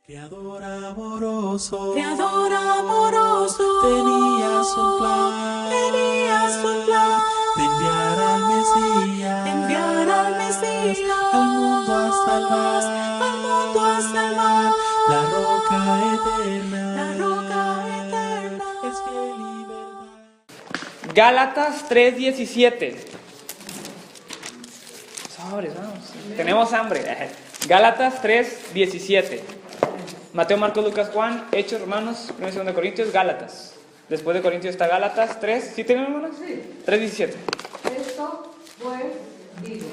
Creador amoroso, tenías un plan de enviar al Mesías, al mundo a salvar, la roca eterna, es fiel y verdad. Gálatas 3:17. Sobres, vamos. Tenemos hambre. Gálatas 3:17. Mateo, Marcos, Lucas, Juan, Hechos, Romanos, 1 y 2 de Corintios, Gálatas. Después de Corintios está Gálatas 3. ¿Sí tenemos, hermanos? Sí. 3:17. Esto pues digo,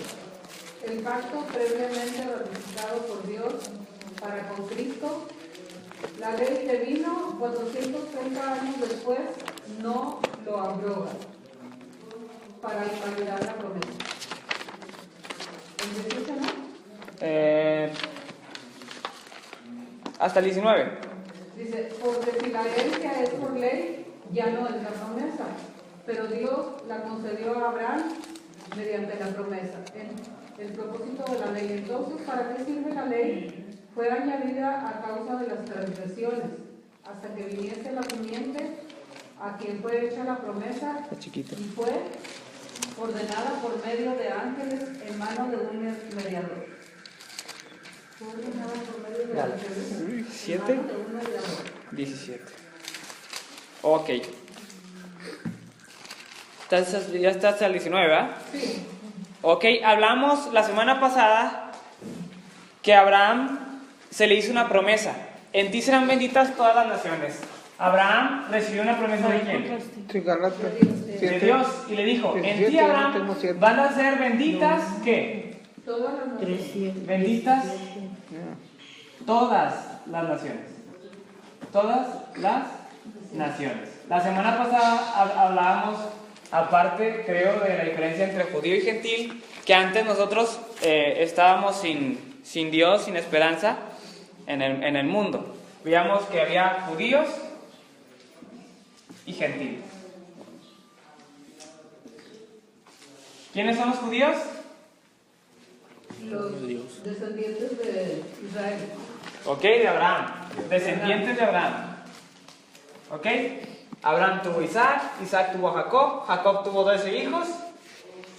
el pacto previamente ratificado por Dios para con Cristo, la ley que vino 430 años después, no lo abroga para invalidar la promesa. ¿El 18 no? Hasta el 19. Dice, porque si la herencia es por ley, ya no es la promesa, pero Dios la concedió a Abraham mediante la promesa. El propósito de la ley, entonces, ¿para qué sirve la ley? Fue añadida a causa de las transgresiones, hasta que viniese la simiente a quien fue hecha la promesa, y fue ordenada por medio de ángeles en manos de un mediador. Fue ordenada por medio de ángeles en 7, manos de un mediador. 17. Ok. Ya está hasta el 19, ¿verdad? Sí. Ok, hablamos la semana pasada que a Abraham se le hizo una promesa. En ti serán benditas todas las naciones. Abraham recibió una promesa de quién? Sí, Gálatas. De Dios. Y le dijo, en ti, Abraham, van a ser benditas, ¿qué? Todas las naciones. Benditas todas las naciones. Todas las naciones. La semana pasada hablábamos, aparte, creo, de la diferencia entre judío y gentil, que antes nosotros estábamos sin Dios, sin esperanza en el mundo. Veíamos que había judíos y gentiles. ¿Quiénes son los judíos? Los descendientes de Israel. Ok, de Abraham. Descendientes de Abraham. Ok. Abraham tuvo Isaac, Isaac tuvo a Jacob, Jacob tuvo 12 hijos.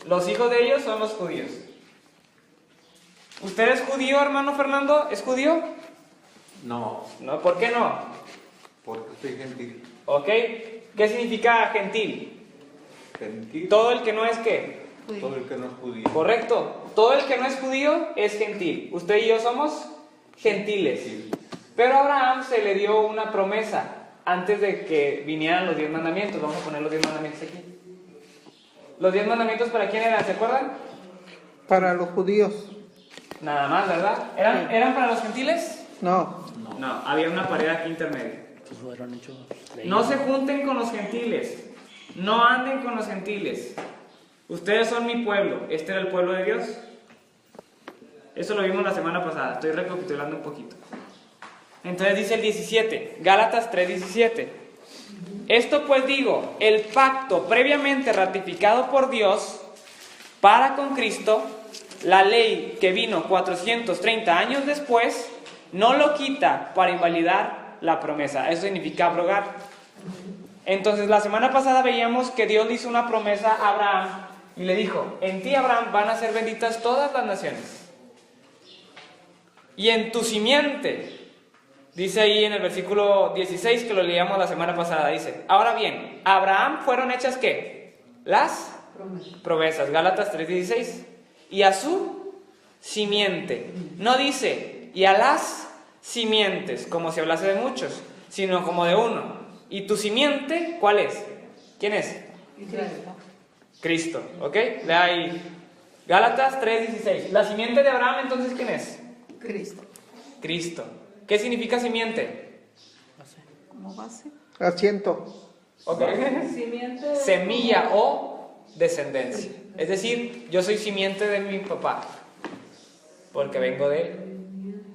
Los hijos de ellos son los judíos. ¿Usted es judío, hermano Fernando? ¿Es judío? No, No, ¿por qué no? porque soy gentil. Ok. ¿Qué significa gentil? Gentil, Todo el que no es ¿qué? todo el que no es judío. Correcto. Todo el que no es judío es gentil. Usted y yo somos gentiles. Pero a Abraham se le dio una promesa antes de que vinieran los 10 mandamientos. Vamos a poner los 10 mandamientos aquí. ¿Los 10 mandamientos para quién eran? ¿Se acuerdan? Para los judíos. Nada más, ¿verdad? ¿Eran para los gentiles? No. No, había una pared aquí intermedia. No se junten con los gentiles. No anden con los gentiles. Ustedes son mi pueblo. ¿Este era el pueblo de Dios? Eso lo vimos la semana pasada. Estoy recapitulando un poquito. Entonces dice el 17, Gálatas 3:17. Esto pues digo, el pacto previamente ratificado por Dios para con Cristo, la ley que vino 430 años después, no lo quita para invalidar la promesa. Eso significa abrogar. Entonces la semana pasada veíamos que Dios le hizo una promesa a Abraham y le dijo, en ti, Abraham, van a ser benditas todas las naciones. Y en tu simiente, dice ahí en el versículo 16 que lo leíamos la semana pasada, dice, ahora bien, a Abraham fueron hechas ¿qué? Las promesas, Gálatas 3:16. Y a su simiente. No dice, y a las simientes, como si hablase de muchos, sino como de uno. ¿Y tu simiente cuál es? ¿Quién es? Cristo, ¿ok? Lea ahí. Gálatas 3:16. La simiente de Abraham, entonces, ¿quién es? Cristo. ¿Qué significa simiente? ¿Cómo base? Asiento. ¿Ok? Simiente. Semilla o descendencia. Es decir, yo soy simiente de mi papá, porque vengo de él.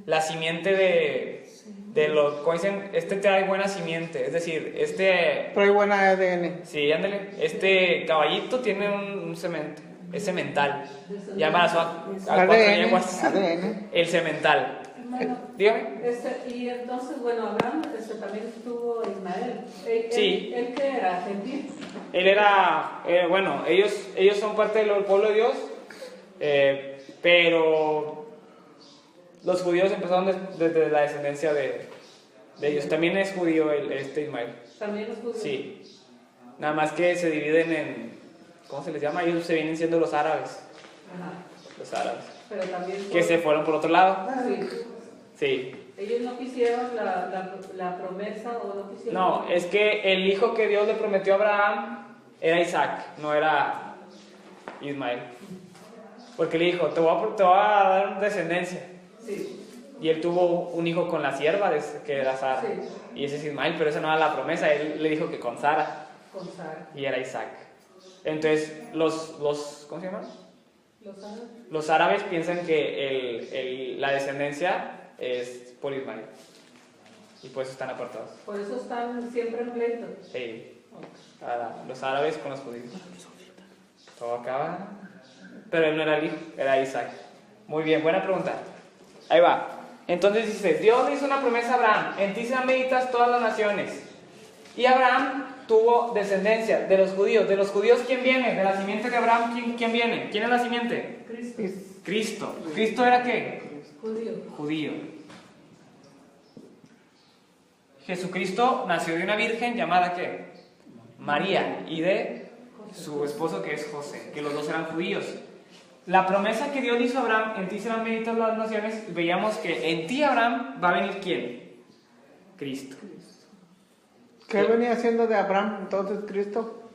La simiente de los, como dicen, este trae buena simiente. Es decir, Trae buena ADN. sí, ándale, este caballito tiene un semente. Es semental. Llaman a cuatro lenguas ADN. el semental. Hermano, Dígame. y entonces, bueno, Abraham también estuvo Ismael. Sí. ¿Él qué era? ¿Gentil? Él era, bueno, ellos son parte del pueblo de Dios, pero los judíos empezaron desde la descendencia de ellos. También es judío Ismael. ¿También es judío? Sí. Nada más que se dividen ¿cómo se les llama? Ellos se vienen siendo los árabes. Ajá. Los árabes. Pero también Que se fueron por otro lado. Sí. Sí. Ellos no quisieron la promesa o no quisieron... No, es que el hijo que Dios le prometió a Abraham era Isaac, no era Ismael. Porque le dijo, te voy a dar descendencia. Sí. Y él tuvo un hijo con la sierva, que era Sara. Sí. Y ese es Ismael, pero esa no era la promesa. Él le dijo que con Sara. Con Sara. Y era Isaac. Entonces, ¿cómo se llaman? ¿Los árabes? Los árabes piensan que la descendencia es por Ismael. Y por eso están apartados. Por eso están siempre en pleito. Sí. Los árabes con los judíos. Todo acaba. Pero él no era el hijo, era Isaac. Muy bien, buena pregunta. Ahí va. Entonces dice, Dios le hizo una promesa a Abraham, en ti serán benditas todas las naciones. Y Abraham tuvo descendencia de los judíos. ¿De los judíos quién viene? De la simiente de Abraham, ¿quién viene? ¿Quién es la simiente? Cristo. Cristo. ¿Cristo era qué? Judío. Judío. Jesucristo nació de una virgen llamada ¿qué? María, y de su esposo que es José, que los dos eran judíos. La promesa que Dios le hizo a Abraham, en ti serán benditas las naciones, veíamos que en ti, Abraham, va a venir ¿quién? Cristo. ¿Qué venía haciendo de Abraham entonces Cristo?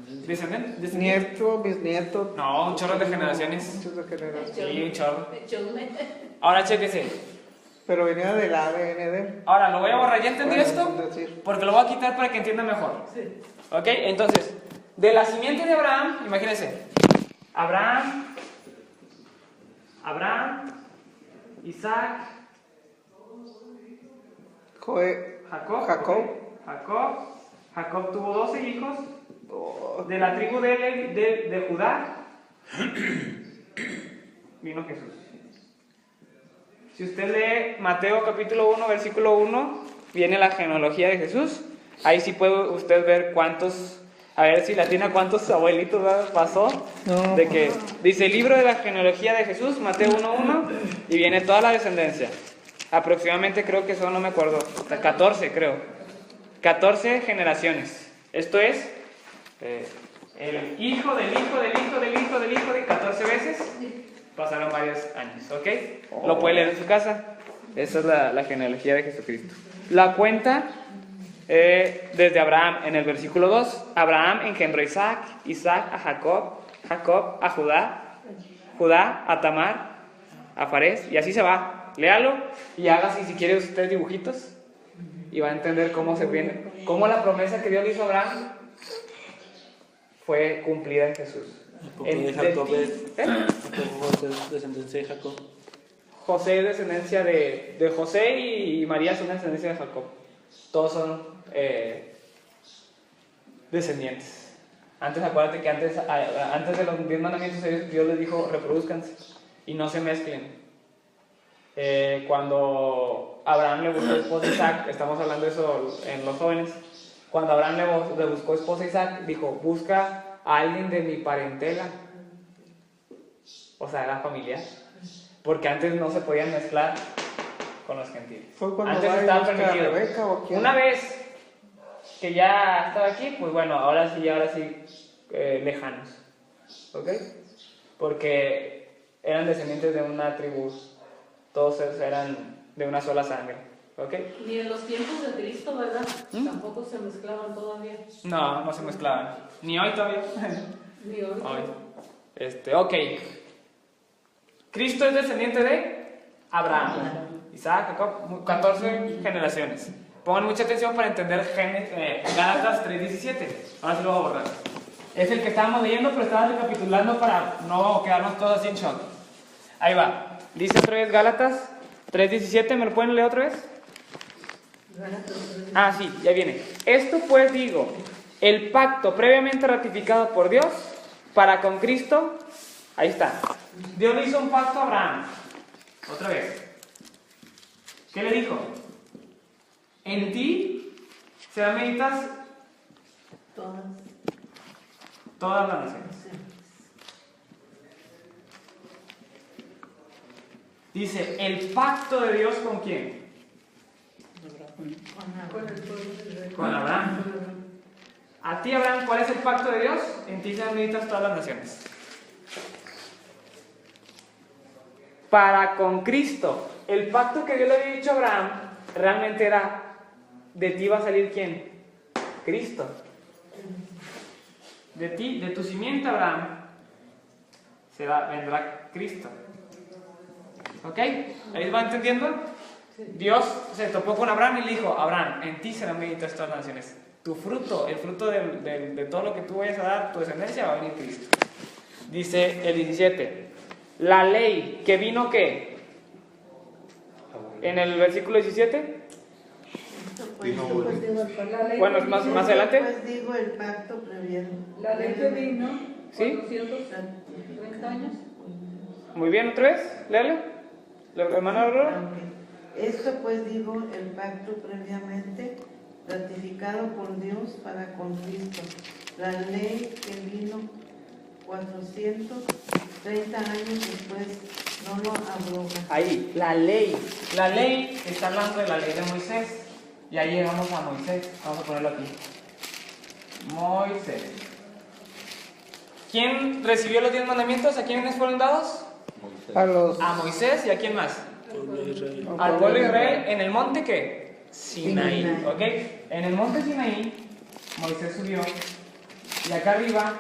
¿Descendiente? Nieto, bisnieto. No, un chorro de generaciones. Muchos de generaciones. Sí, un chorro. Chosme. Ahora chéquese. Pero venía del ADN de él. Ahora lo voy a borrar. ¿Ya entendí Bueno, esto? es decir, Porque lo voy a quitar para que entienda mejor. Sí. ¿Ok? Entonces, de la simiente de Abraham, imagínense. Abraham, Isaac, Jacob tuvo 12 hijos. De la tribu de Judá vino Jesús. Si usted lee Mateo capítulo 1, versículo 1, viene la genealogía de Jesús. Ahí sí puede usted ver a ver si latina cuántos abuelitos pasó. No. De que dice el libro de la genealogía de Jesús, Mateo 1:1, y viene toda la descendencia. Aproximadamente creo que son, no me acuerdo, 14 creo. 14 generaciones. Esto es el hijo del hijo del hijo del hijo del hijo de 14 veces. Pasaron varios años, ¿ok? Lo puede leer en su casa. Esa es la genealogía de Jesucristo. La cuenta desde Abraham en el versículo 2. Abraham engendró a Isaac, Isaac a Jacob, Jacob a Judá, Judá a Tamar, a Fares, y así se va. Léalo y haga si quiere usted dibujitos y va a entender cómo se viene, cómo la promesa que Dios le hizo a Abraham fue cumplida en Jesús. De Jacob es descendencia de Jacob. José es descendencia de José y María son descendencia de Jacob. Todos son descendientes. Antes, acuérdate que antes de los 10 mandamientos Dios les dijo reproduzcanse y no se mezclen. Cuando Abraham le buscó esposa a Isaac, estamos hablando de eso en los jóvenes, cuando Abraham le buscó esposa a Isaac, dijo, busca a alguien de mi parentela, o sea, era familiar, porque antes no se podían mezclar con los gentiles. Fue cuando Antes va y estaba busca a permitido. Rebeca, ¿o quién? Una vez que ya estaba aquí, pues bueno, ahora sí, lejanos, ¿ok? Porque eran descendientes de una tribu, todos eran de una sola sangre, ¿ok? Ni en los tiempos de Cristo, ¿verdad? Tampoco se mezclaban todavía. No se mezclaban, ni hoy todavía. Ni hoy. Ok. Cristo es descendiente de Abraham, Isaac, Jacob, 14 generaciones. Pongan mucha atención para entender Gálatas 3:17. Ahora sí lo voy a borrar. Es el que estábamos leyendo, pero estaba recapitulando para no quedarnos todos así en shock. Ahí va. Dice otra vez Gálatas 3:17. ¿Me lo pueden leer otra vez? Ah, sí, ya viene. Esto pues digo, el pacto previamente ratificado por Dios para con Cristo. Ahí está. Dios le hizo un pacto a Abraham. Otra vez. ¿Qué le dijo? En ti serán benditas todas las naciones. Dice, el pacto de Dios ¿con quién? Con Abraham. A ti, Abraham, ¿cuál es el pacto de Dios? En ti serán benditas todas las naciones. Para con Cristo, el pacto que Dios le había dicho a Abraham realmente era, de ti va a salir ¿quién? Cristo. De ti, de tu simiente, Abraham, vendrá Cristo. ¿Ok? ¿Ahí va entendiendo? Dios se topó con Abraham y le dijo, Abraham, en ti serán benditas todas las naciones. Tu fruto, el fruto de todo lo que tú vayas a dar, tu descendencia, va a venir Cristo. Dice el 17, la ley que vino, ¿qué? En el versículo 17. Bueno, más adelante. Pues digo el pacto previo. La ley que vino, ¿Sí? 430 años. Muy bien, otra vez, léalo. Hermano Aurora. Esto pues digo el pacto previamente ratificado por Dios para con Cristo. La ley que vino 430 años después no lo abroga. Ahí, la ley. La ley está hablando de la ley de Moisés. Y ahí llegamos a Moisés. Vamos a ponerlo aquí. Moisés. ¿Quién recibió los 10 mandamientos? ¿A quiénes fueron dados? A Moisés y a quién más. Al pueblo de Israel. ¿En el monte qué? Sinaí. ¿Ok? En el monte Sinaí, Moisés subió. Y acá arriba,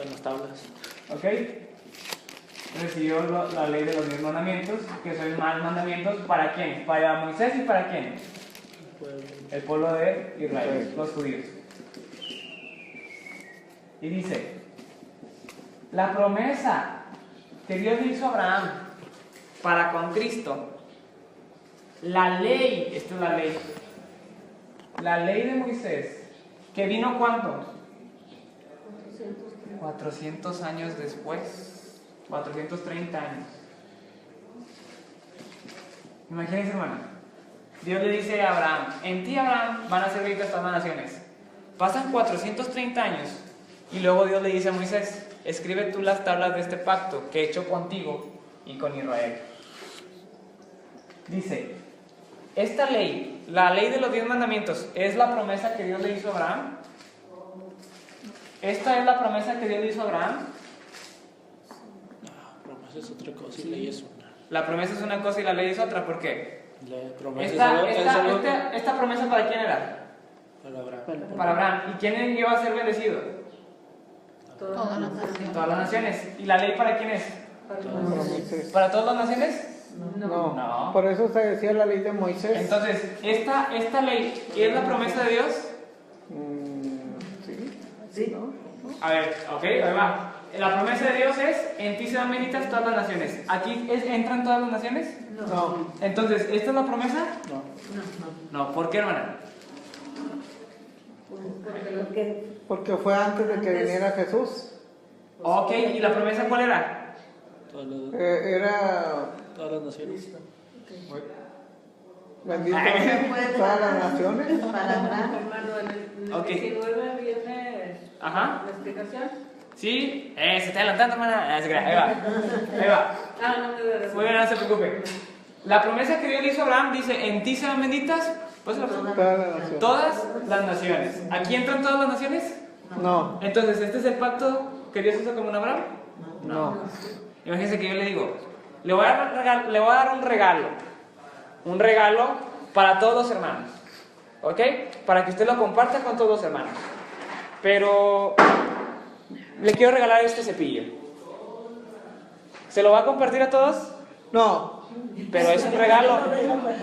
En las tablas. ¿ok? Recibió la ley de los 10 mandamientos, que son más mandamientos. ¿Para quién? Para Moisés y para quién. El pueblo de Israel, los judíos. Y dice, la promesa que Dios le hizo a Abraham para con Cristo, la ley, esta es la ley de Moisés, que vino ¿cuánto? 400 años después, 430 años. Imagínense, hermano. Dios le dice a Abraham, en ti, Abraham, van a ser benditas todas las naciones. Pasan 430 años y luego Dios le dice a Moisés, escribe tú las tablas de este pacto que he hecho contigo y con Israel. Dice, esta ley, la ley de los 10 mandamientos, ¿es la promesa que Dios le hizo a Abraham? ¿Esta es la promesa que Dios le hizo a Abraham? No, promesa es otra cosa y ley es una. La promesa es una cosa y la ley es otra, ¿por qué? La promesa Esta promesa ¿para quién era? para Abraham. Para Abraham. ¿Y quién iba a ser bendecido? Todas las naciones. Todas las naciones. ¿Y la ley para quién es? ¿Para todas las naciones? No. No. Por eso se decía la ley de Moisés. Entonces, ¿esta ley es la promesa de Dios? Sí. Sí. A ver, ok, ahí va. La promesa de Dios es, en ti serán benditas todas las naciones. ¿Aquí entran todas las naciones? No. Entonces, ¿esta es la promesa? No. No, ¿por qué, hermana? Porque fue antes de que viniera Jesús. Ok, ¿y la promesa cuál era? Era Todas las naciones. bendito todas las naciones. Para Abraham. Hermano, en el Ok. 19 viene Ajá. la explicación. ¿Sí? Se está adelantando, hermana. Ahí va. Ahí va. Ah, no me debe. Muy bien, no se preocupe. La promesa que Dios le hizo a Abraham dice, en ti serán benditas, pues Todas las naciones. todas las naciones. ¿Aquí entran todas las naciones? No. Entonces, ¿este es el pacto que Dios hizo con Abraham? No. Imagínense que yo le digo, le voy a dar un regalo. Un regalo para todos los hermanos. ¿Ok? Para que usted lo comparta con todos los hermanos. Pero le quiero regalar este cepillo. ¿Se lo va a compartir a todos? No. Pero es un regalo.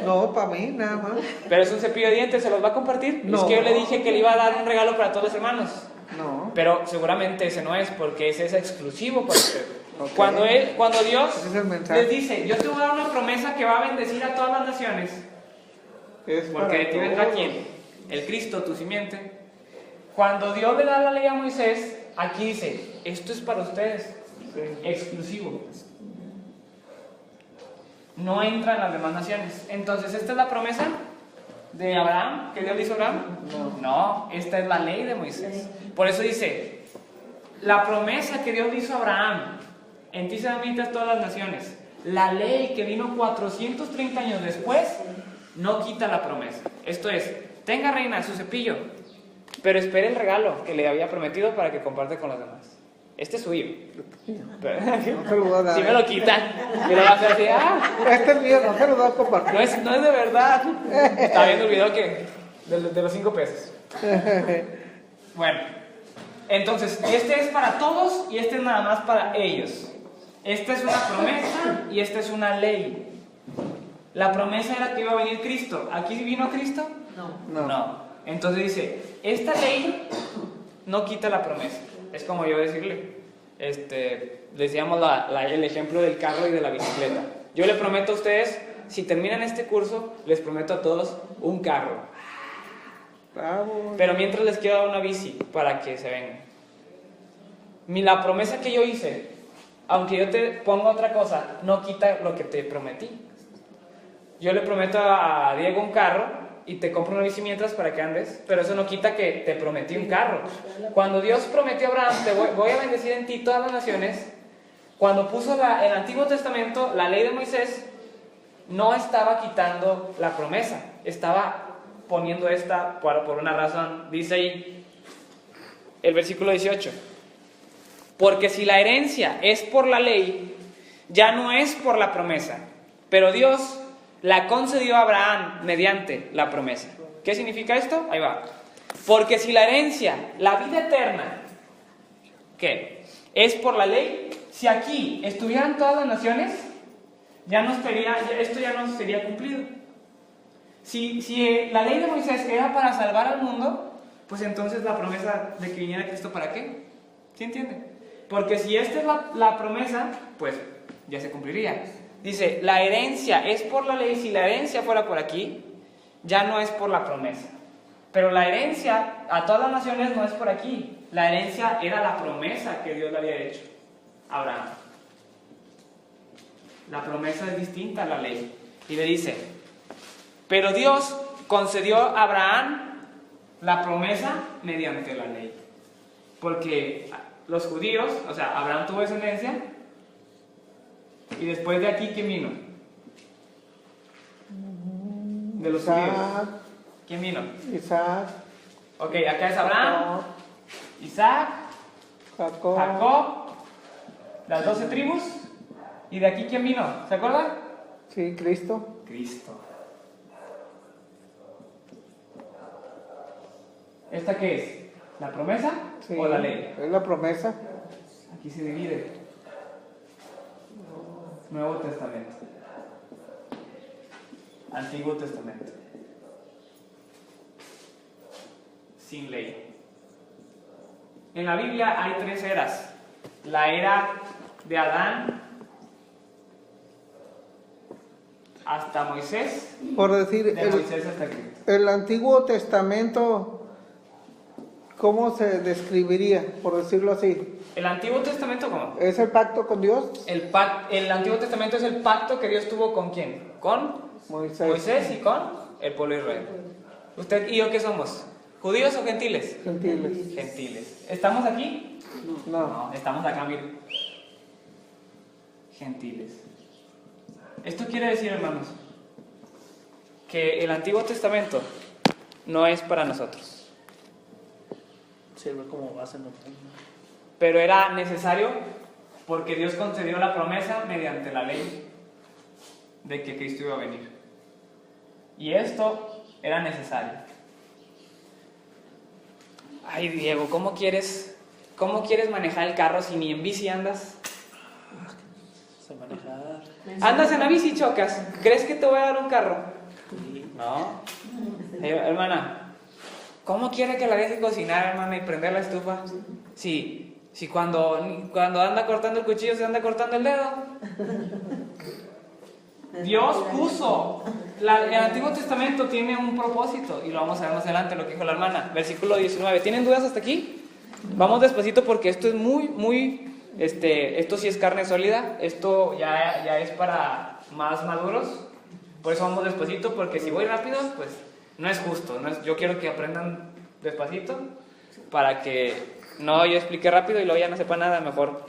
No, para mí, nada más. Pero es un cepillo de dientes, ¿se los va a compartir? No. Es que yo le dije que le iba a dar un regalo para todos los hermanos. No. Pero seguramente ese no es, porque ese es exclusivo para usted. Ok. Cuando Dios Ese es el mensaje. les dice, yo te voy a dar una promesa que va a bendecir a todas las naciones, Es porque de para ti vendrá todos. quién? El Cristo, tu simiente. Cuando Dios le da la ley a Moisés, aquí dice, esto es para ustedes, Sí. exclusivo. no entra en las demás naciones. Entonces, ¿esta es la promesa de Abraham que Dios le hizo a Abraham? No, esta es la ley de Moisés. Por eso dice, la promesa que Dios le hizo a Abraham, en ti serán benditas todas las naciones. La ley que vino 430 años después no quita la promesa. Esto es, tenga, reina, su cepillo, pero espere el regalo que le había prometido para que comparte con los demás. Este es suyo. No se lo voy a dar. Si me lo quitan, y lo va a hacer así, Este es mío, no se lo voy a compartir. no es de verdad. Estaba viendo el video de los 5 pesos. Bueno, entonces, este es para todos y este es nada más para ellos. Esta es una promesa y esta es una ley. La promesa era que iba a venir Cristo. ¿Aquí vino Cristo? No. Entonces dice, esta ley no quita la promesa. Es como yo decirle, decíamos el ejemplo del carro y de la bicicleta. Yo le prometo a ustedes, si terminan este curso, les prometo a todos un carro. Bravo. Pero mientras les quiero dar una bici para que se vengan. La promesa que yo hice, aunque yo te ponga otra cosa, no quita lo que te prometí. Yo le prometo a Diego un carro y te compro una bici mientras para que andes, pero eso no quita que te prometí un carro. Cuando Dios prometió a Abraham, te voy a bendecir en ti todas las naciones, cuando puso el Antiguo Testamento, la ley de Moisés, no estaba quitando la promesa, estaba poniendo esta por una razón. Dice ahí el versículo 18, porque si la herencia es por la ley, ya no es por la promesa, pero Dios la concedió a Abraham mediante la promesa. ¿Qué significa esto? Ahí va. Porque si la herencia, la vida eterna, ¿qué? Es por la ley, si aquí estuvieran todas las naciones, esto ya no sería cumplido. Si la ley de Moisés era para salvar al mundo, pues entonces la promesa de que viniera Cristo, ¿para qué? ¿Sí entienden? Porque si esta es la promesa, pues ya se cumpliría. Dice, la herencia es por la ley. Si la herencia fuera por aquí, ya no es por la promesa. Pero la herencia a todas las naciones no es por aquí. La herencia era la promesa que Dios le había hecho a Abraham. La promesa es distinta a la ley. Y le dice, pero Dios concedió a Abraham la promesa mediante la ley. Porque los judíos, o sea, Abraham tuvo descendencia. Y después de aquí, ¿quién vino? De los judíos. ¿Quién vino? Isaac. Ok, acá es Abraham, Isaac, Jacob, las 12 tribus. ¿Y de aquí quién vino? ¿Se acuerdan? Sí, Cristo. Cristo. ¿Esta qué es? ¿La promesa Sí, o la ley? es la promesa. Aquí se divide. Nuevo Testamento. Antiguo Testamento. Sin ley. En la Biblia hay 3 eras. La era de Adán hasta Moisés. Por decir, De Moisés hasta Cristo. el Antiguo Testamento, ¿cómo se describiría, por decirlo así? ¿El Antiguo Testamento cómo? ¿Es el pacto con Dios? El Antiguo Testamento es el pacto que Dios tuvo ¿con quién? Con Moisés y con el pueblo de Israel. ¿Usted y yo qué somos? ¿Judíos o gentiles? Gentiles. Gentiles. ¿Estamos aquí? No. No, estamos acá, miren. Gentiles. Esto quiere decir, hermanos, que el Antiguo Testamento no es para nosotros. Sirve como base, ¿no? Pero era necesario porque Dios concedió la promesa mediante la ley de que Cristo iba a venir. Y esto era necesario. Ay, Diego, ¿cómo quieres manejar el carro si ni en bici andas? Se manejar. Andas en la bici y chocas. ¿Crees que te voy a dar un carro? No. Hermana, ¿cómo quiere que la deje cocinar, hermana, y prender la estufa? Si cuando anda cortando el cuchillo se anda cortando el dedo. Dios puso. El Antiguo Testamento tiene un propósito y lo vamos a ver más adelante, lo que dijo la hermana. Versículo 19. ¿Tienen dudas hasta aquí? Vamos despacito porque esto es muy, esto sí es carne sólida. Esto ya es para más maduros. Por eso vamos despacito, porque si voy rápido, pues no es justo. Yo quiero que aprendan despacito para que no yo explique rápido y luego ya no sepa nada. Mejor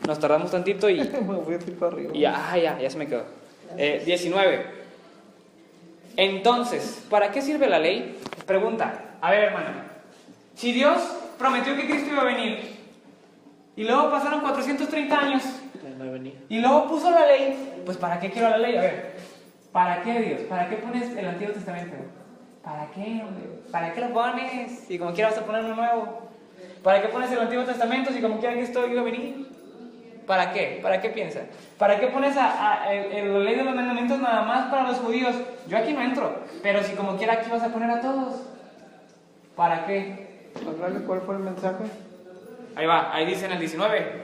nos tardamos tantito y, Me voy a tirar para arriba. y ya se me quedó. 19. Entonces, ¿para qué sirve la ley? Pregunta. A ver, hermano. Si Dios prometió que Cristo iba a venir y luego pasaron 430 años No he venido. y luego puso la ley, pues ¿para qué quiero la ley? A ver, ¿para qué, Dios? ¿Para qué pones el Antiguo Testamento? ¿Para qué, hombre? ¿Para qué lo pones? Si como quiera vas a poner uno nuevo. ¿Para qué pones el Antiguo Testamento si como quiera Cristo iba a venir? ¿Para qué? ¿Para qué piensas? ¿Para qué pones la ley de los mandamientos nada más para los judíos? Yo aquí no entro, pero si como quiera aquí vas a poner a todos. ¿Para qué? Háblale, ¿cuál fue el mensaje? Ahí va, ahí dice en el 19.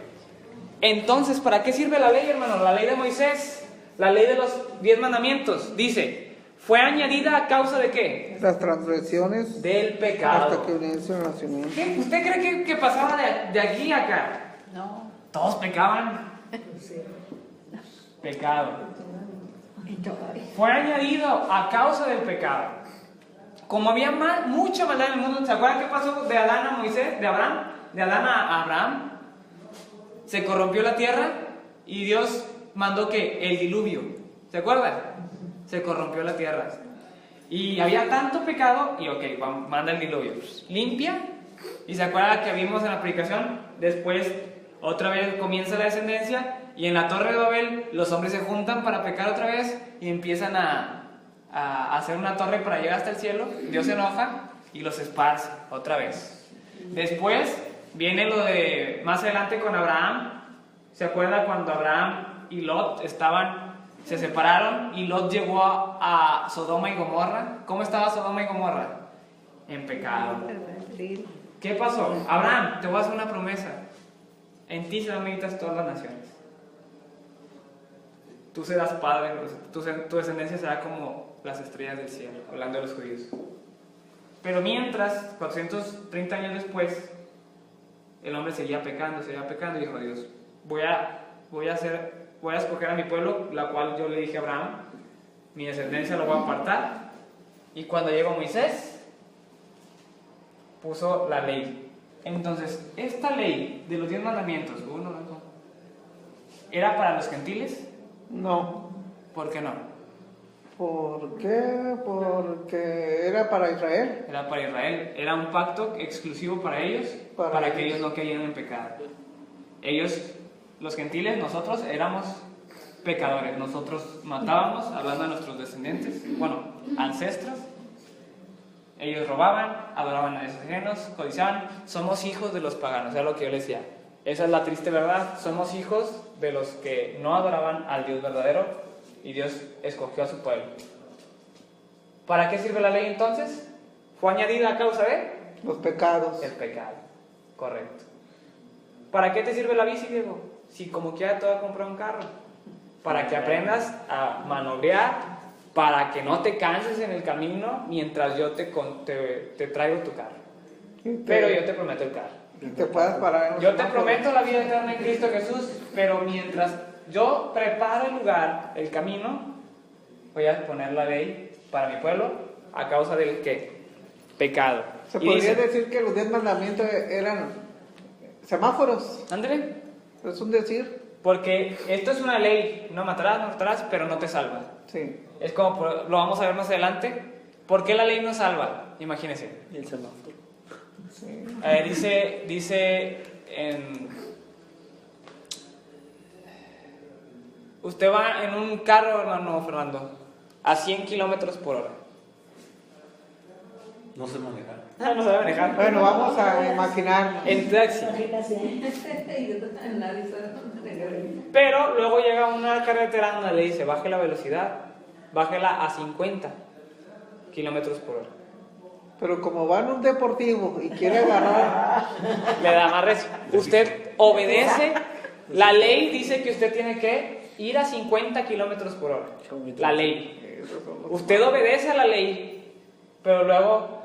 Entonces, ¿para qué sirve la ley, hermano? La ley de Moisés, la ley de los 10 mandamientos, dice, fue añadida a causa de ¿qué? Las transgresiones Del pecado. hasta que viniese el nacimiento. ¿Qué? ¿Usted cree que pasaba de aquí a acá? No. Todos pecaban. Pecado. Fue añadido a causa del pecado. Como había mucha maldad en el mundo, ¿se acuerdan qué pasó de Adán a Moisés? De Abraham. De Adán a Abraham. Se corrompió la tierra y Dios mandó que el diluvio. ¿Se acuerdan? Se corrompió la tierra. Y había tanto pecado y manda el diluvio. Limpia. Y se acuerdan que vimos en la predicación, después otra vez comienza la descendencia y en la torre de Babel los hombres se juntan para pecar otra vez y empiezan a hacer una torre para llegar hasta el cielo. Dios se enoja y los esparce otra vez. Después viene lo de más adelante con Abraham. ¿Se acuerda cuando Abraham y Lot se separaron y Lot llegó a Sodoma y Gomorra? ¿Cómo estaba Sodoma y Gomorra? En pecado. ¿Qué pasó? Abraham, te voy a hacer una promesa. En ti serán benditas todas las naciones. Tú serás padre, tu descendencia será como las estrellas del cielo, hablando de los judíos. Pero mientras, 430 años después, el hombre seguía pecando y dijo: Dios, voy a escoger a mi pueblo, la cual yo le dije a Abraham, mi descendencia lo voy a apartar. Y cuando llegó Moisés, puso la ley. Entonces, esta ley de los 10 mandamientos, ¿era para los gentiles? No. ¿Por qué no? ¿Por qué? Porque era para Israel. Era para Israel, era un pacto exclusivo para ellos, para que ellos no cayeran en pecado. Ellos, los gentiles, nosotros éramos pecadores, nosotros matábamos, hablando de nuestros descendientes, ancestros. Ellos robaban, adoraban a dioses ajenos, codiciaban. Somos hijos de los paganos, era lo que yo les decía. Esa es la triste verdad, somos hijos de los que no adoraban al Dios verdadero y Dios escogió a su pueblo. ¿Para qué sirve la ley entonces? Fue añadida a causa de Los pecados. el pecado, correcto. ¿Para qué te sirve la bici, Diego? Si como quiera te voy a comprar un carro, para que aprendas a manobrear, para que no te canses en el camino mientras yo te traigo tu carro. Pero yo te prometo el carro. Y te puedas parar en Yo te prometo la vida eterna en Cristo Jesús, pero mientras yo preparo el lugar, el camino, voy a poner la ley para mi pueblo a causa del ¿qué? Pecado. Se Y podría dice, decir que los 10 mandamientos eran semáforos. ándale, Es un decir. porque esto es una ley, no matarás, pero no te salva. Sí. Es como, lo vamos a ver más adelante, ¿por qué la ley no salva? Imagínense. Y el semáforo. Sí. Dice usted va en un carro, hermano Fernando, a 100 kilómetros por hora. No sé manejar. No sabe manejar. Bueno, vamos a imaginar. En taxi. Pero luego llega una carretera donde le dice, baje la velocidad, bájela a 50 kilómetros por hora. Pero como va en un deportivo y quiere agarrar, Le da más recio. Usted obedece. La ley dice que usted tiene que ir a 50 kilómetros por hora. La ley. Usted obedece a la ley, pero luego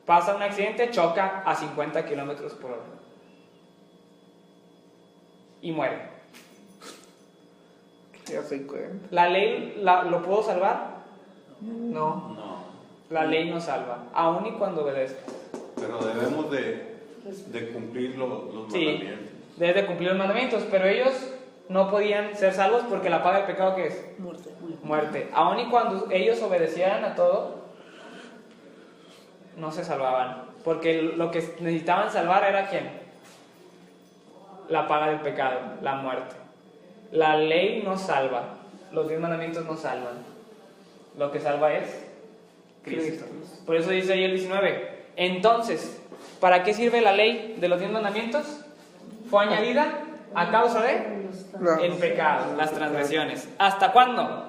pasa un accidente, choca a 50 kilómetros por hora. Y muere. Ya se cuenta. ¿La ley lo pudo salvar? No. No. La ley no salva, aun y cuando obedezca. Pero debemos de cumplir los Sí, mandamientos. debes de cumplir los mandamientos, pero ellos no podían ser salvos porque la paga del pecado, ¿qué es? Muerte. Aun y cuando ellos obedecieran a todo, no se salvaban. Porque lo que necesitaban salvar era ¿quién? La paga del pecado, la muerte. La ley no salva, los 10 mandamientos no salvan. Lo que salva es Cristo. Por eso dice ahí el 19. Entonces, ¿para qué sirve la ley de los 10 mandamientos? Fue añadida a causa de el pecado, las transgresiones. ¿Hasta cuándo?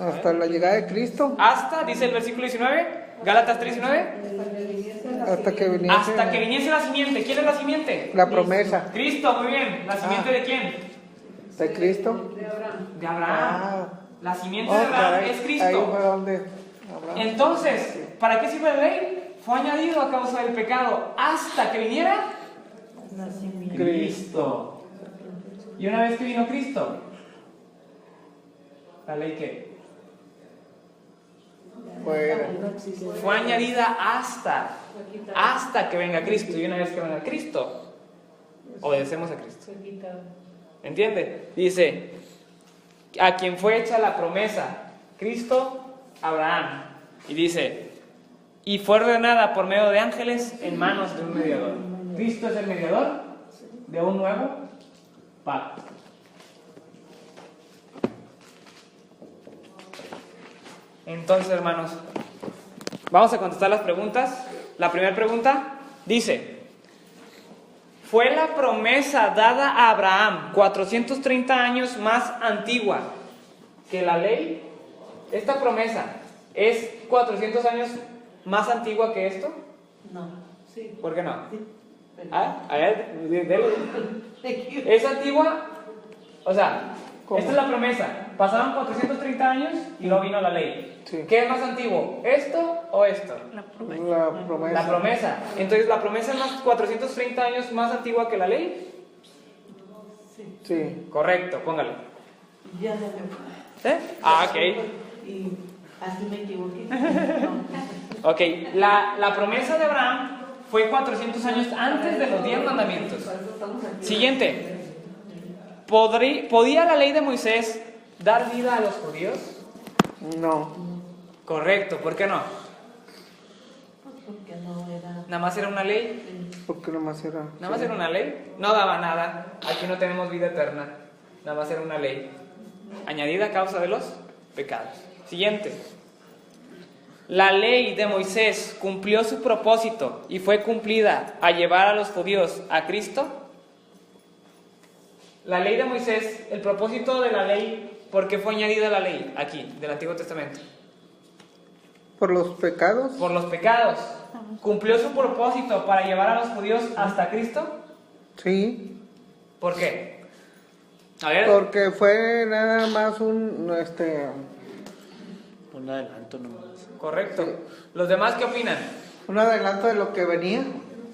Hasta la llegada de Cristo. Hasta, dice el versículo 19, Gálatas 3:19. Hasta que viniese. Hasta que viniese la simiente. ¿Quién es la simiente? La promesa Cristo, muy bien. ¿La simiente de quién? de Cristo. De Abraham. De Abraham. La simiente de Oh, Abraham caray, es ahí Cristo. fue donde Abraham. Entonces, ¿para qué sirve la ley? Fue añadido a causa del pecado hasta que viniera Cristo. Y una vez que vino Cristo, ¿la ley qué? Fuera. Fue añadida hasta que venga Cristo. Y una vez que venga Cristo, obedecemos a Cristo. ¿Entiende? Dice, a quien fue hecha la promesa, Cristo, Abraham. Y dice, y fue ordenada por medio de ángeles en manos de un mediador. Cristo es el mediador de un nuevo pacto. Entonces, hermanos, vamos a contestar las preguntas. La primera pregunta dice, ¿fue la promesa dada a Abraham 430 años más antigua que la ley? ¿Esta promesa es 400 años más antigua que esto? No, sí. ¿Por qué no? Sí. ¿Ah? A ver, dele. ¿Es antigua? O sea, ¿cómo? esta es la promesa. Pasaron 430 años y luego vino la ley. Sí. ¿Qué es más antiguo? ¿Esto o esto? La promesa. La promesa. Entonces, ¿la promesa es más 430 años más antigua que la ley? Sí. Correcto, póngalo. Ya se me ¿Eh? Ah, ok. Y así me equivoqué. No. Ok, la promesa de Abraham fue 400 años antes de los 10 mandamientos. Siguiente. ¿Podía la ley de Moisés dar vida a los judíos? No. Correcto, ¿por qué no? Pues porque no era. Nada más era una ley. Porque nomás era. Nada más era una ley. No daba nada. Aquí no tenemos vida eterna. Nada más era una ley. Añadida a causa de los pecados. Siguiente. La ley de Moisés cumplió su propósito y fue cumplida a llevar a los judíos a Cristo. La ley de Moisés, el propósito de la ley, ¿por qué fue añadida la ley aquí, del Antiguo Testamento? Por los pecados. Por los pecados. ¿Cumplió su propósito para llevar a los judíos hasta Cristo? Sí. ¿Por qué? A ver. Porque fue nada más un Un adelanto nomás. Correcto. ¿Los demás qué opinan? un adelanto de lo que venía.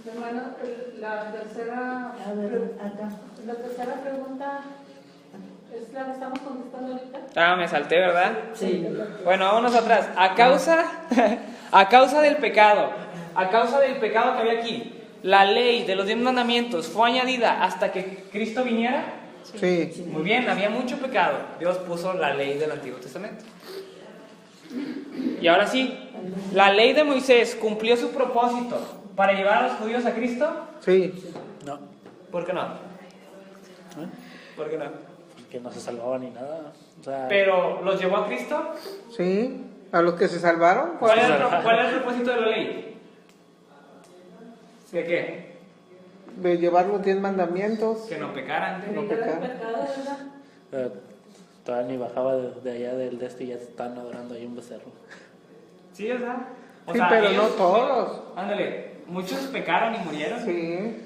Hermano, la tercera, A ver, acá. la tercera pregunta es la que estamos contestando ahorita. Ah, me salté, ¿verdad? Sí. Bueno, vámonos atrás. A causa del pecado, a causa del pecado que había aquí, la ley de los 10 mandamientos fue añadida hasta que Cristo viniera. Sí. Muy bien, había mucho pecado. Dios puso la ley del Antiguo Testamento. Y ahora sí, la ley de Moisés cumplió su propósito para llevar a los judíos a Cristo. Sí. No, ¿Por qué no? ¿Por qué no? porque no se salvaba ni nada. O sea, Pero los llevó a Cristo. Sí. A los que se salvaron. ¿Cuál era el propósito de la ley? ¿De qué? De llevar los 10 mandamientos. Que no pecaran. No Evitar el pecar. pecado, ¿verdad? todavía ni bajaba de allá del de este y ya están adorando ahí un becerro. Sí, ¿verdad? O Sí, sea, pero ellos- no todos. Ándale, muchos pecaron y murieron. Sí.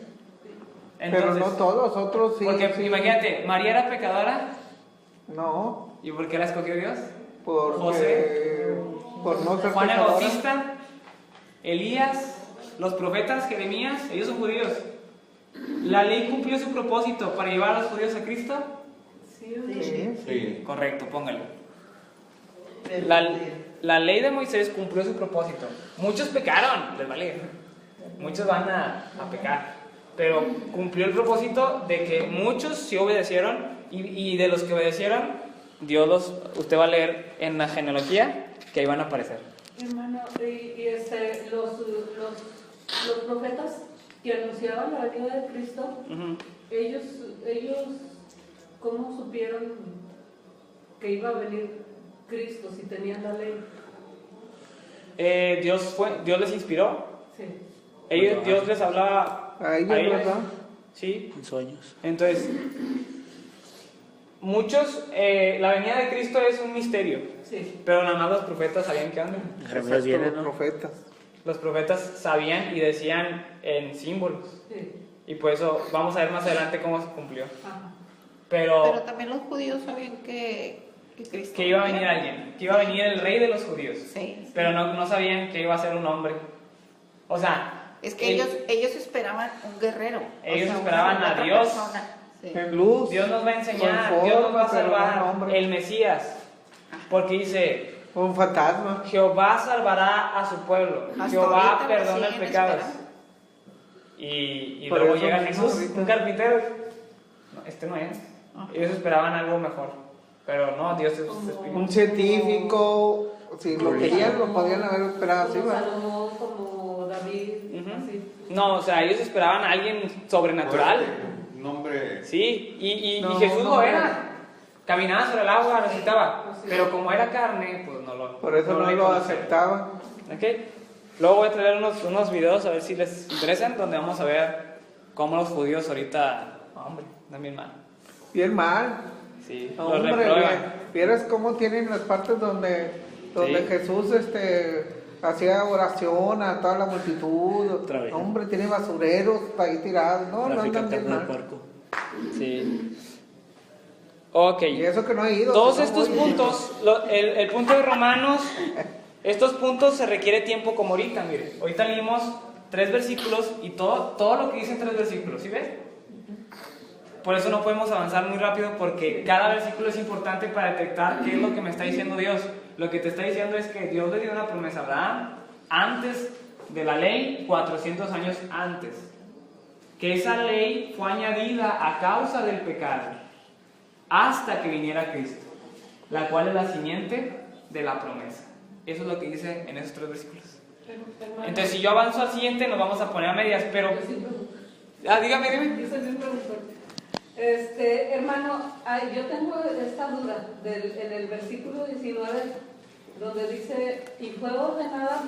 Pero Entonces, no todos, otros sí. Porque sí. imagínate, María era pecadora. No. ¿Y por qué la escogió Dios? Porque. José. Por no ser Juan el pecadora. Bautista, Elías, los profetas, Jeremías, ellos son judíos. ¿La ley cumplió su propósito para llevar a los judíos a Cristo? Sí. Sí. Correcto, póngalo. Permitir. La ley de Moisés cumplió su propósito. Muchos pecaron, les vale. Muchos van a pecar. Pero cumplió el propósito de que muchos sí obedecieron y de los que obedecieron, usted va a leer en la genealogía que ahí van a aparecer. Hermano, los profetas que anunciaban la venida de Cristo, ellos ¿cómo supieron que iba a venir Cristo si tenían la ley? Dios les inspiró. Sí. Dios les hablaba A ellos, ¿verdad? Sí. En sueños. Entonces, muchos, la venida de Cristo es un misterio. Sí. Pero nada más los profetas sabían qué onda. Jeremías viene, Los ¿no? profetas. Los profetas sabían y decían en símbolos. Sí. Y por eso vamos a ver más adelante cómo se cumplió. Ajá. Pero también los judíos sabían que Cristo Que iba a venir alguien, que iba a venir el rey de los judíos. Sí. Pero no sabían que iba a ser un hombre. O sea, Es que ellos esperaban un guerrero. Ellos una esperaban a otra Dios. persona. Sí. En luz. Dios nos va a enseñar, Con Dios nos va a forma, pero salvar, no hombre. el Mesías. Porque dice, Un fantasma. Jehová salvará a su pueblo, Hasta Jehová ahorita lo perdona siguen pecados. esperando. Y Por luego eso llega mismo Jesús, ahorita. un carpintero. No, este no es. Ellos esperaban algo mejor. Pero no, Dios es espíritu. Un científico. Si lo querían, lo podían haber esperado así, Como ¿verdad? Salomón, como David, Ujú. así. No, o sea, ellos esperaban a alguien sobrenatural. Un hombre. Sí, y No, Jesús no, lo era. Caminaba sobre el agua, necesitaba. Así. Pero como era carne, pues no lo. Por eso no lo reconocieron. aceptaban. Ok. Luego voy a traer unos videos a ver si les interesan, donde vamos a ver cómo los judíos ahorita. Hombre, también mal. Bien mal. Sí, No, los hombre, reprueban. vieras cómo tienen las partes donde Sí. Jesús hacía oración a toda la multitud. Otra vez. Hombre, tiene basureros ahí tirados. No, no Trafican andan bien carne de mal. puerco. Sí. Ok. Y eso que no he ido. Todos si no estos voy. puntos, el punto de Romanos, estos puntos se requiere tiempo como ahorita, mire. Ahorita leímos 3 versículos y todo lo que dicen 3 versículos, ¿sí ves? Por eso no podemos avanzar muy rápido porque cada versículo es importante para detectar qué es lo que me está diciendo Dios. Lo que te está diciendo es que Dios le dio una promesa a Abraham antes de la ley, 400 años antes. Que esa ley fue añadida a causa del pecado hasta que viniera Cristo, la cual es la simiente de la promesa. Eso es lo que dice en esos 3 versículos. Hermano, Entonces, si yo avanzo al siguiente, nos vamos a poner a medias, pero... yo sí pregunto. Dígame. Yo sí pregunto. Hermano, yo tengo esta duda en el versículo 19, donde dice, y fue ordenada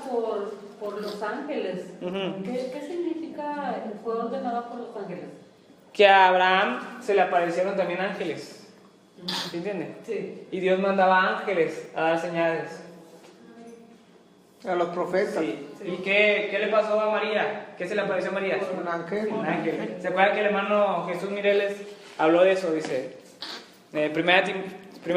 por los ángeles. Ujú. ¿Qué significa fue ordenada por los ángeles? Que a Abraham se le aparecieron también ángeles. ¿Se entiende? Sí. Y Dios mandaba ángeles a dar señales. A los profetas. Sí. ¿Y qué le pasó a María? ¿Qué se le apareció a María? Un ángel. Un ángel. ¿Se acuerdan que el hermano Jesús Mireles habló de eso? Dice, primera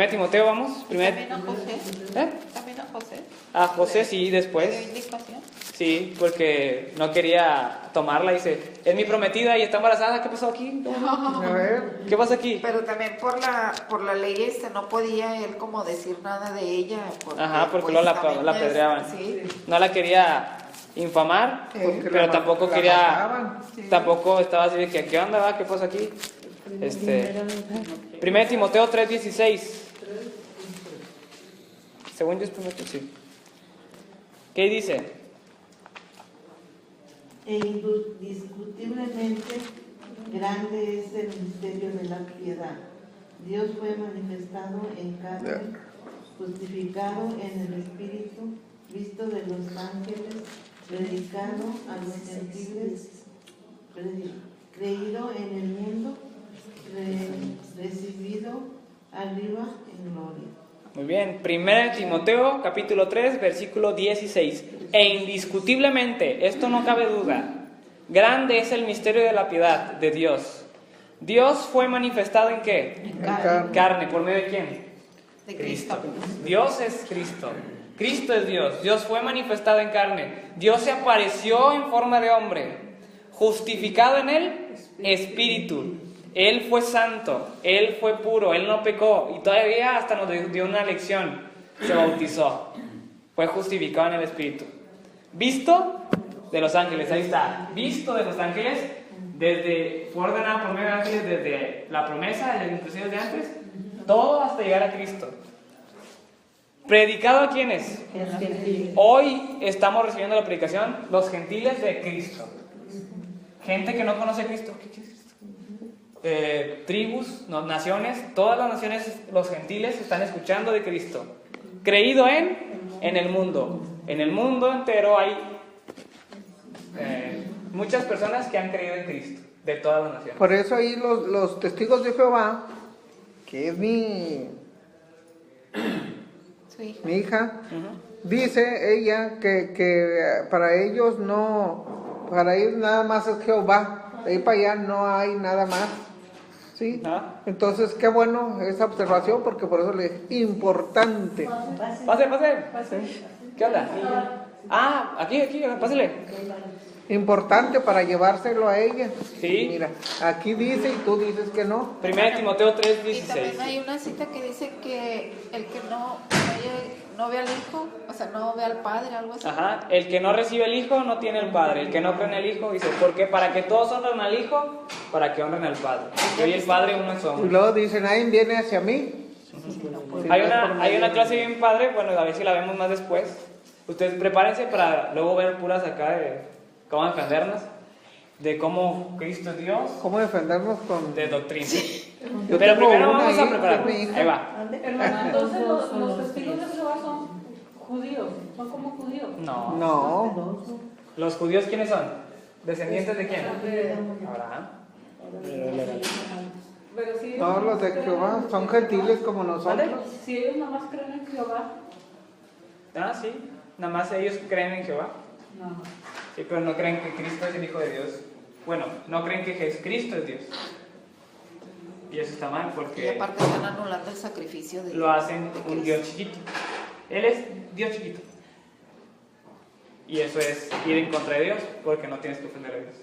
Timoteo, vamos. También a José. ¿Eh? También a José. A José sí, ¿De después. indicación? Sí, porque no quería tomarla. Dice, es mi prometida y está embarazada. ¿Qué pasó aquí? A ver. ¿Qué pasa aquí? Pero también por la ley no podía él como decir nada de ella. Ajá, porque pues, luego también la apedreaban. Sí. No la quería infamar, Porque pero la tampoco la quería, mataban. tampoco estaba así de que, ¿qué onda, va? ¿Qué pasa aquí? 1 Timoteo 3:16. Según yo es 1 Timoteo, sí. ¿Qué dice? E indiscutiblemente grande es el misterio de la piedad. Dios fue manifestado en carne, justificado en el Espíritu, visto de los ángeles, predicado a los gentiles, creído en el mundo, recibido arriba en gloria. Muy bien, 1 Timoteo capítulo 3 versículo 16. E indiscutiblemente, esto no cabe duda, grande es el misterio de la piedad de Dios. Dios fue manifestado ¿en qué? En carne. carne. Carne, ¿por medio de quién? De Cristo. Dios es Cristo. Cristo es Dios. Dios fue manifestado en carne. Dios se apareció en forma de hombre. Justificado en el Espíritu. Él fue santo, Él fue puro, Él no pecó y todavía hasta nos dio una lección. Se bautizó, fue justificado en el Espíritu. Visto de los ángeles, ahí está. Visto de los ángeles, fue ordenado por medio de ángeles desde la promesa, desde los intercedios de antes, todo hasta llegar a Cristo. ¿Predicado a quiénes? Hoy estamos recibiendo la predicación, los gentiles de Cristo. Gente que no conoce a Cristo. ¿Qué es Cristo? Tribus, naciones, todas las naciones, los gentiles están escuchando de Cristo. Creído en el mundo. En el mundo entero hay muchas personas que han creído en Cristo, de todas las naciones. Por eso ahí los testigos de Jehová, que es mi hija, dice ella que para ellos nada más es Jehová, de ahí para allá no hay nada más. ¿Sí? Entonces, qué bueno esa observación, porque por eso le dije, importante. Pase. ¿Qué onda? Aquí, pásale. Importante para llevárselo a ella. Sí. Mira, aquí dice y tú dices que no. 1 Timoteo 3:16. Y también hay una cita que dice que el que no ve al Hijo, o sea, no ve al Padre, algo así. Ajá, el que no recibe el Hijo no tiene el Padre. El que no cree en el Hijo, dice, porque para que todos honren al Hijo, para que honren al Padre. Yo y el Padre uno Y somos. luego dice, nadie viene hacia mí. Hay una clase bien padre, bueno, a ver si la vemos más después. Ustedes prepárense para luego ver puras acá de cómo defendernos, de cómo Cristo es Dios, ¿Cómo defendernos con...? de doctrina. Yo Pero tengo primero una vamos a ahí, preparar. que es mi hija. Ahí va. Hermana, entonces los testigos de Jehová son judíos, son como judíos. No. ¿Los judíos quiénes son? ¿Descendientes de quién? Abraham. Pero si ellos Todos los de creen Jehová en- son gentiles como nosotros. Si ellos nada más creen en Jehová, Sí. Nada más ellos creen en Jehová. no. Sí, pero no creen que Cristo es el Hijo de Dios. Bueno, no creen que Jesucristo es Dios. Y eso está mal Y porque aparte están anulando el sacrificio de lo hacen de un Cristo. Dios chiquito. Él es Dios chiquito. Y eso es ir en contra de Dios, porque no tienes que ofender a Dios.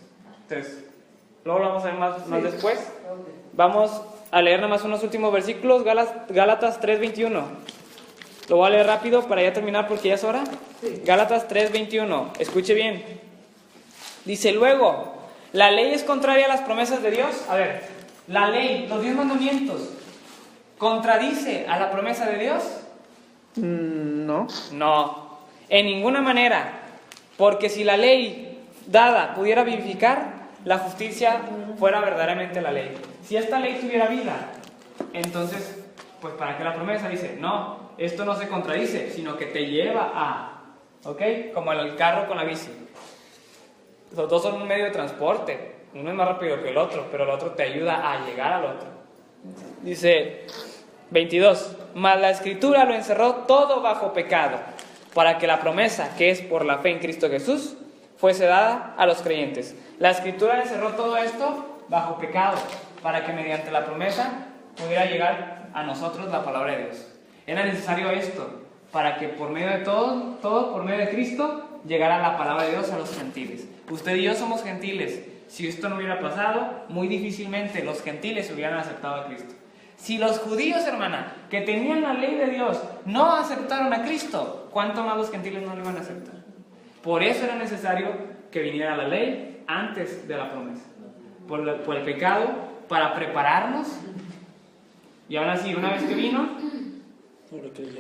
Entonces, luego lo vamos a ver más después. Vamos a leer nada más unos últimos versículos. Gálatas 3:21. Lo voy a leer rápido para ya terminar porque ya es hora. Gálatas 3:21. Escuche bien. Dice, luego, ¿la ley es contraria a las promesas de Dios? A ver, la ley, los 10 mandamientos, ¿contradice a la promesa de Dios? No. No, en ninguna manera. Porque si la ley dada pudiera vivificar, la justicia fuera verdaderamente la ley. Si esta ley tuviera vida, entonces, pues ¿para qué la promesa? Dice, no, esto no se contradice, sino que te lleva a, ¿ok? Como el carro con la bici. Los dos son un medio de transporte. Uno es más rápido que el otro, pero el otro te ayuda a llegar al otro. Dice 22, mas la Escritura lo encerró todo bajo pecado, para que la promesa, que es por la fe en Cristo Jesús, fuese dada a los creyentes. La Escritura encerró todo esto bajo pecado, para que mediante la promesa pudiera llegar a nosotros la palabra de Dios. Era necesario esto, para que por medio de todo por medio de Cristo, llegara la palabra de Dios a los gentiles. Usted y yo somos gentiles. Si esto no hubiera pasado, muy difícilmente los gentiles hubieran aceptado a Cristo. Si los judíos, hermana, que tenían la ley de Dios, no aceptaron a Cristo, ¿cuánto más los gentiles no lo iban a aceptar? Por eso era necesario que viniera la ley antes de la promesa. Por el pecado, para prepararnos. Y ahora sí, una vez que vino,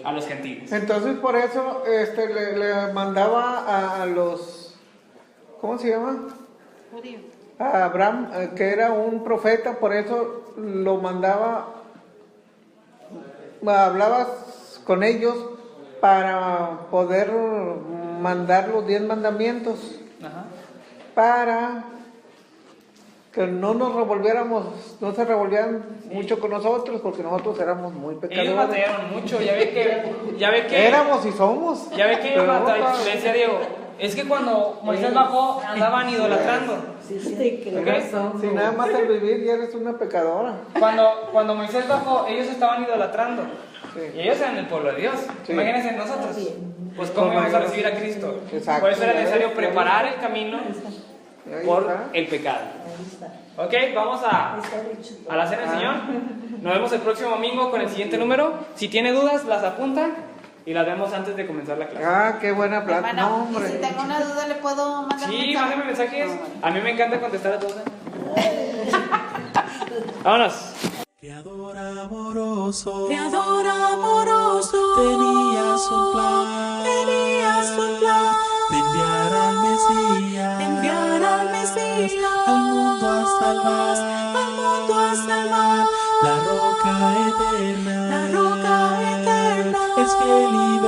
a los gentiles. Entonces por eso le mandaba a los, ¿cómo se llama? Judío. A Abraham, que era un profeta, por eso lo mandaba, hablabas con ellos para poder mandar los 10 mandamientos, Ajá. para que no nos revolviéramos, no se revolvieran mucho con nosotros, porque nosotros éramos muy Ellos pecadores. batallaron mucho, ya ve que Éramos y somos. Ya ve que ellos Pero no, batallaron, le decía Diego, es que cuando Moisés bajó andaban idolatrando. ¿Ok? Si nada más al vivir ya eres una pecadora. Cuando Moisés bajó, ellos estaban idolatrando. Sí. Y ellos eran el pueblo de Dios. Sí. Imagínense nosotros. Pues cómo íbamos a recibir a Cristo. Exacto. Por eso era necesario preparar el camino Ahí por está. el pecado. Ok, vamos a la cena del Señor. Nos vemos el próximo domingo con el siguiente número. Si tiene dudas, las apunta y las vemos antes de comenzar la clase. Ah, qué buena plata. Hermano, No, y hombre. si tengo una duda, ¿le puedo mandar un Sí, mensaje? mándame mensajes. A mí me encanta contestar a todos. Vámonos. Creador amoroso, tenías un plan, de enviar al Mesías, al mundo a salvar, la roca eterna, es fiel y